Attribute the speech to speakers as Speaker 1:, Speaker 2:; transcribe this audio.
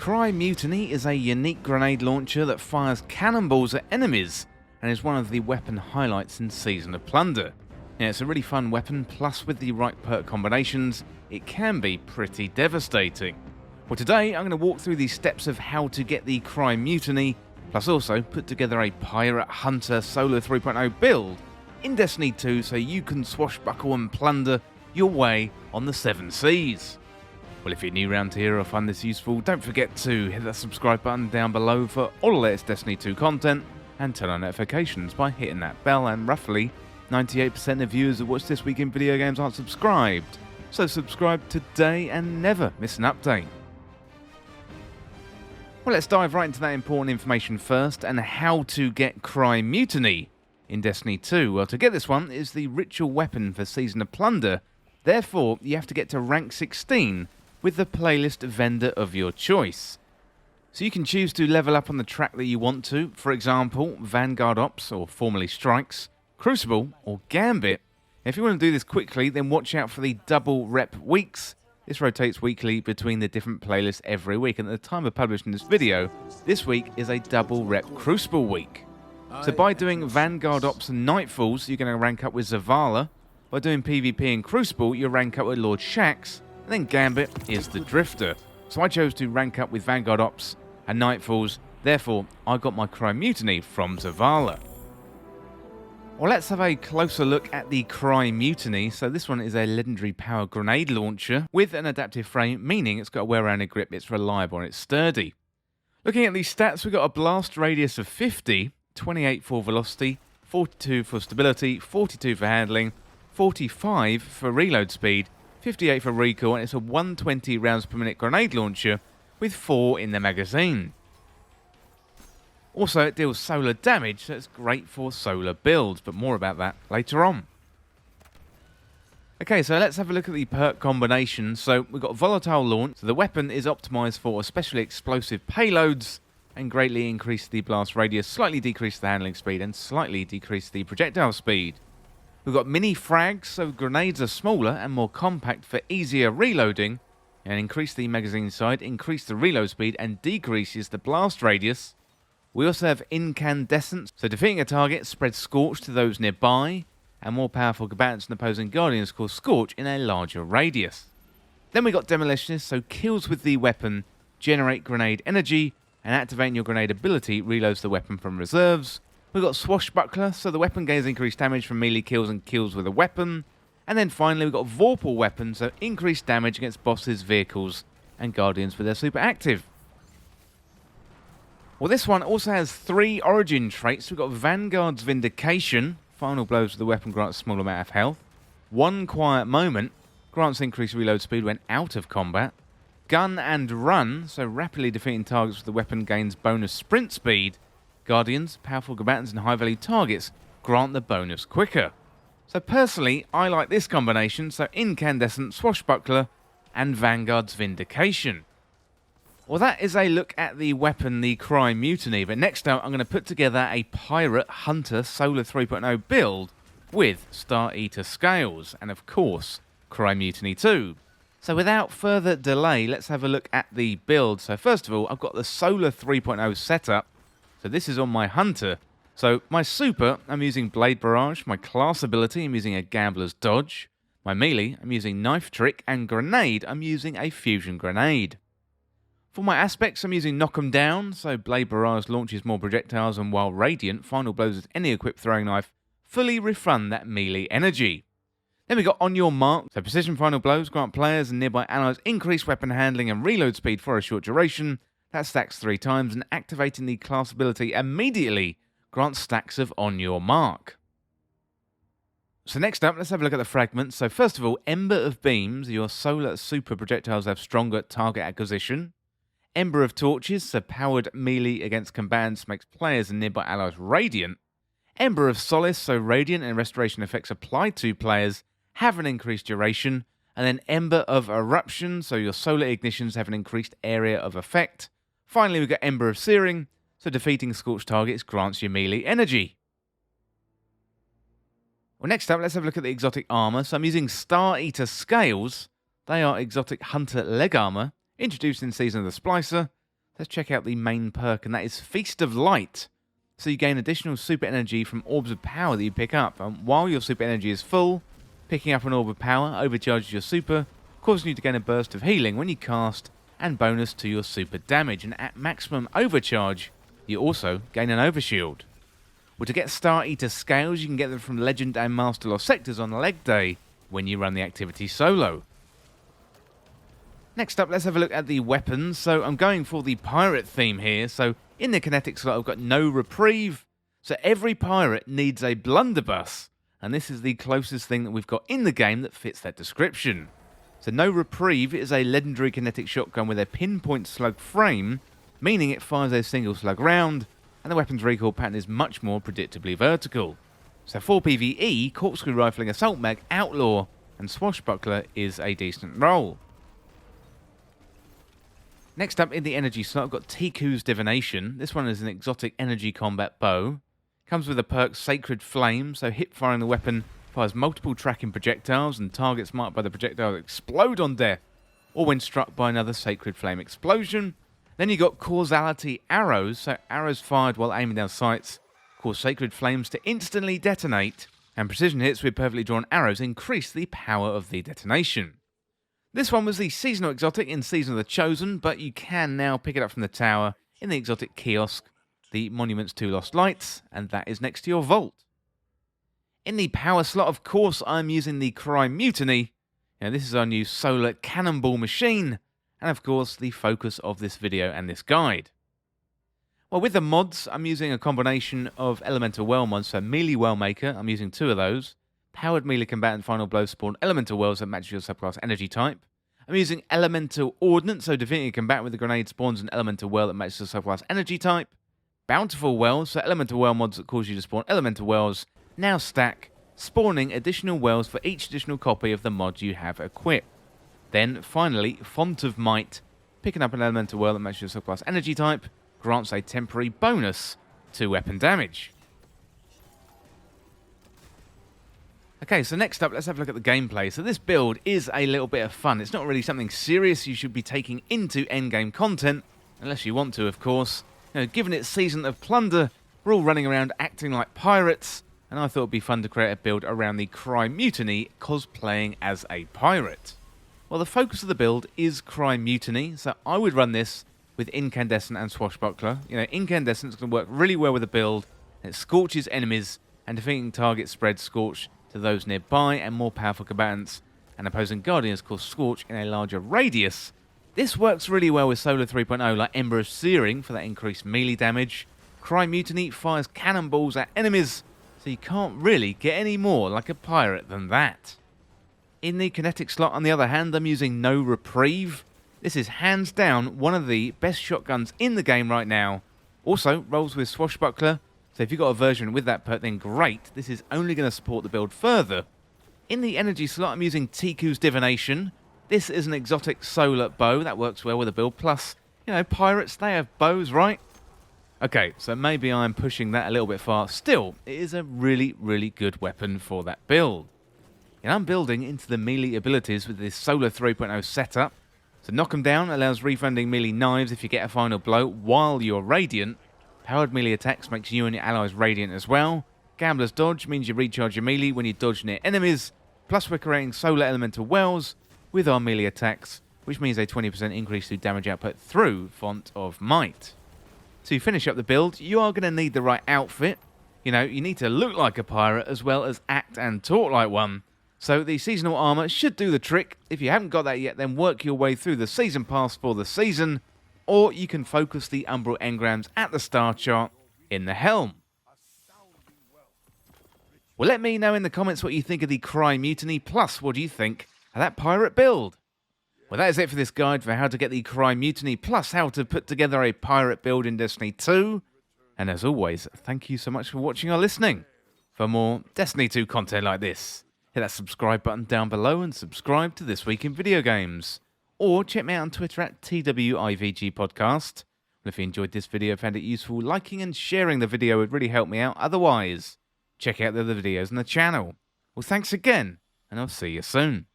Speaker 1: Cry Mutiny is a unique grenade launcher that fires cannonballs at enemies and is one of the weapon highlights in Season of Plunder. Yeah, it's a really fun weapon, plus with the right perk combinations, it can be pretty devastating. Well, today I'm going to walk through the steps of how to get the Cry Mutiny, plus also put together a Pirate Hunter Solo 3.0 build in Destiny 2 so you can swashbuckle and plunder your way on the 7 seas. Well, if you're new around here or find this useful, don't forget to hit that subscribe button down below for all the latest Destiny 2 content, and turn on notifications by hitting that bell, and roughly 98% of viewers that watch This Week in Video Games aren't subscribed. So subscribe today and never miss an update. Well, let's dive right into that important information first, and how to get Cry Mutiny in Destiny 2. Well, to get this one is the ritual weapon for Season of Plunder, therefore you have to get to rank 16 with the playlist vendor of your choice. So you can choose to level up on the track that you want to, for example, Vanguard Ops, or formerly Strikes, Crucible, or Gambit. If you want to do this quickly, then watch out for the double rep weeks. This rotates weekly between the different playlists every week, and at the time of publishing this video, this week is a double rep Crucible week. So by doing Vanguard Ops and Nightfalls, you're going to rank up with Zavala. By doing PvP and Crucible, you'll rank up with Lord Shaxx, and then Gambit is the Drifter. So I chose to rank up with Vanguard Ops and Nightfalls, therefore I got my Cry Mutiny from Zavala. Well, let's have a closer look at the Cry Mutiny. So this one is a legendary power grenade launcher with an adaptive frame, meaning it's got a well-rounded grip, it's reliable and it's sturdy. Looking at these stats, we've got a blast radius of 50, 28 for velocity, 42 for stability, 42 for handling, 45 for reload speed, 58 for recoil, and it's a 120 rounds per minute grenade launcher with 4 in the magazine. Also, it deals solar damage, so it's great for solar builds, but more about that later on. Okay, so let's have a look at the perk combinations. So we've got volatile launch, so the weapon is optimized for especially explosive payloads and greatly increase the blast radius, slightly decrease the handling speed, and slightly decrease the projectile speed. We've got mini frags, so grenades are smaller and more compact for easier reloading, and increase the magazine side, increase the reload speed, and decreases the blast radius. We also have incandescence, so defeating a target spreads Scorch to those nearby, and more powerful combatants and opposing guardians cause Scorch in a larger radius. Then we got demolitionist, so kills with the weapon generate grenade energy, and activating your grenade ability reloads the weapon from reserves. We've got swashbuckler, so the weapon gains increased damage from melee kills and kills with a weapon. And then finally we've got vorpal weapon, so increased damage against bosses, vehicles, and guardians with their super active. Well, this one also has 3 origin traits. We've got Vanguard's Vindication, final blows with the weapon grants a small amount of health. One Quiet Moment, grants increased reload speed when out of combat. Gun and Run, so rapidly defeating targets with the weapon gains bonus sprint speed. Guardians, powerful combatants, and high-value targets grant the bonus quicker. So personally, I like this combination, so Incandescent, Swashbuckler, and Vanguard's Vindication. Well, that is a look at the weapon, the Cry Mutiny, but next up I'm going to put together a Pirate Hunter Solo 3.0 build with Star Eater scales, and of course, Cry Mutiny 2. So without further delay, let's have a look at the build. So first of all, I've got the Solar 3.0 setup. So this is on my Hunter. So my super, I'm using Blade Barrage. My class ability, I'm using a Gambler's Dodge. My melee, I'm using Knife Trick. And grenade, I'm using a Fusion Grenade. For my aspects, I'm using Knock 'em Down. So Blade Barrage launches more projectiles, and while Radiant, final blows with any equipped throwing knife fully refund that melee energy. Then we got On Your Mark. So precision final blows grant players and nearby allies increased weapon handling and reload speed for a short duration. That stacks 3 times, and activating the class ability immediately grants stacks of On Your Mark. So next up, let's have a look at the fragments. So first of all, Ember of Beams. Your solar super projectiles have stronger target acquisition. Ember of Torches, so powered melee against combatants makes players and nearby allies radiant. Ember of Solace, so radiant and restoration effects applied to players have an increased duration. And then Ember of Eruption, so your solar ignitions have an increased area of effect. Finally, we've got Ember of Searing, so defeating scorched targets grants you melee energy. Well, next up, let's have a look at the exotic armor. So I'm using Star Eater scales. They are exotic hunter leg armor, introduced in Season of the Splicer. Let's check out the main perk, and that is Feast of Light. So you gain additional super energy from orbs of power that you pick up, and while your super energy is full, picking up an orb of power overcharges your super, causing you to gain a burst of healing when you cast, and bonus to your super damage, and at maximum overcharge, you also gain an overshield. Well, to get Star Eater scales, you can get them from Legend and Master Lost sectors on leg day when you run the activity solo. Next up, let's have a look at the weapons. So I'm going for the pirate theme here. So in the kinetic slot, I've got no reprieve. So every pirate needs a blunderbuss, and this is the closest thing that we've got in the game that fits that description. So no reprieve is a legendary kinetic shotgun with a pinpoint slug frame, meaning it fires a single slug round, and the weapon's recoil pattern is much more predictably vertical. So for PvE, corkscrew rifling, assault mag, outlaw, and swashbuckler is a decent roll. Next up in the energy slot, I've got Tiku's Divination. This one is an exotic energy combat bow. Comes with a perk Sacred Flame, so hip firing the weapon fires multiple tracking projectiles, and targets marked by the projectile explode on death, or when struck by another Sacred Flame explosion. Then you got Causality Arrows, so arrows fired while aiming down sights cause Sacred Flames to instantly detonate, and precision hits with perfectly drawn arrows increase the power of the detonation. This one was the seasonal exotic in Season of the Chosen, but you can now pick it up from the tower in the exotic kiosk, the Monuments to Lost Lights, and that is next to your vault. In the power slot, of course, I'm using the Cry Mutiny. Now, this is our new solar cannonball machine, and of course, the focus of this video and this guide. Well, with the mods, I'm using a combination of Elemental Well mods, so Melee Well Maker, I'm using 2 of those. Powered Melee Combatant Final Blow spawn Elemental Wells that matches your subclass energy type. I'm using Elemental Ordnance, so Divinity Combatant with a grenade spawns an Elemental Well that matches your subclass energy type. Bountiful Wells, so Elemental Well mods that cause you to spawn Elemental Wells, now stack, spawning additional wells for each additional copy of the mod you have equipped. Then, finally, Font of Might, picking up an Elemental Well that matches your subclass energy type, grants a temporary bonus to weapon damage. Okay, so next up, let's have a look at the gameplay. So this build is a little bit of fun. It's not really something serious you should be taking into endgame content, unless you want to, of course. You know, given it's Season of Plunder, we're all running around acting like pirates, and I thought it'd be fun to create a build around the Cry Mutiny, cosplaying as a pirate. Well, the focus of the build is Cry Mutiny, so I would run this with Incandescent and Swashbuckler. You know, Incandescent's going to work really well with the build. It scorches enemies, and defeating targets spreads Scorch to those nearby, and more powerful combatants and opposing guardians cause Scorch in a larger radius. This works really well with Solar 3.0 like Ember of Searing for that increased melee damage. Cry Mutiny fires cannonballs at enemies, so you can't really get any more like a pirate than that. In the kinetic slot, on the other hand, I'm using No Reprieve. This is hands down one of the best shotguns in the game right now. Also, rolls with Swashbuckler, so if you've got a version with that perk, then great. This is only going to support the build further. In the energy slot, I'm using Tiku's Divination. This is an exotic solar bow that works well with the build. Plus, you know, pirates, they have bows, right? Okay, so maybe I'm pushing that a little bit far. Still, it is a really, really good weapon for that build. And I'm building into the melee abilities with this Solar 3.0 setup. So knock 'em down allows refunding melee knives if you get a final blow while you're radiant. Powered melee attacks makes you and your allies radiant as well. Gambler's Dodge means you recharge your melee when you dodge near enemies. Plus we're creating Solar Elemental Wells with our melee attacks, which means a 20% increase to damage output through Font of Might. To finish up the build, you are going to need the right outfit. You know, you need to look like a pirate as well as act and talk like one. So the seasonal armor should do the trick. If you haven't got that yet, then work your way through the season pass for the season, or you can focus the umbral engrams at the star chart in the helm. Well, let me know in the comments what you think of the Cry Mutiny, plus what do you think of that pirate build? Well, that is it for this guide for how to get the Cry Mutiny, plus how to put together a pirate build in Destiny 2. And as always, thank you so much for watching or listening. For more Destiny 2 content like this, hit that subscribe button down below and subscribe to This Week in Video Games. Or check me out on Twitter at TWIVG Podcast. And if you enjoyed this video, found it useful, liking and sharing the video would really help me out. Otherwise, check out the other videos on the channel. Well, thanks again, and I'll see you soon.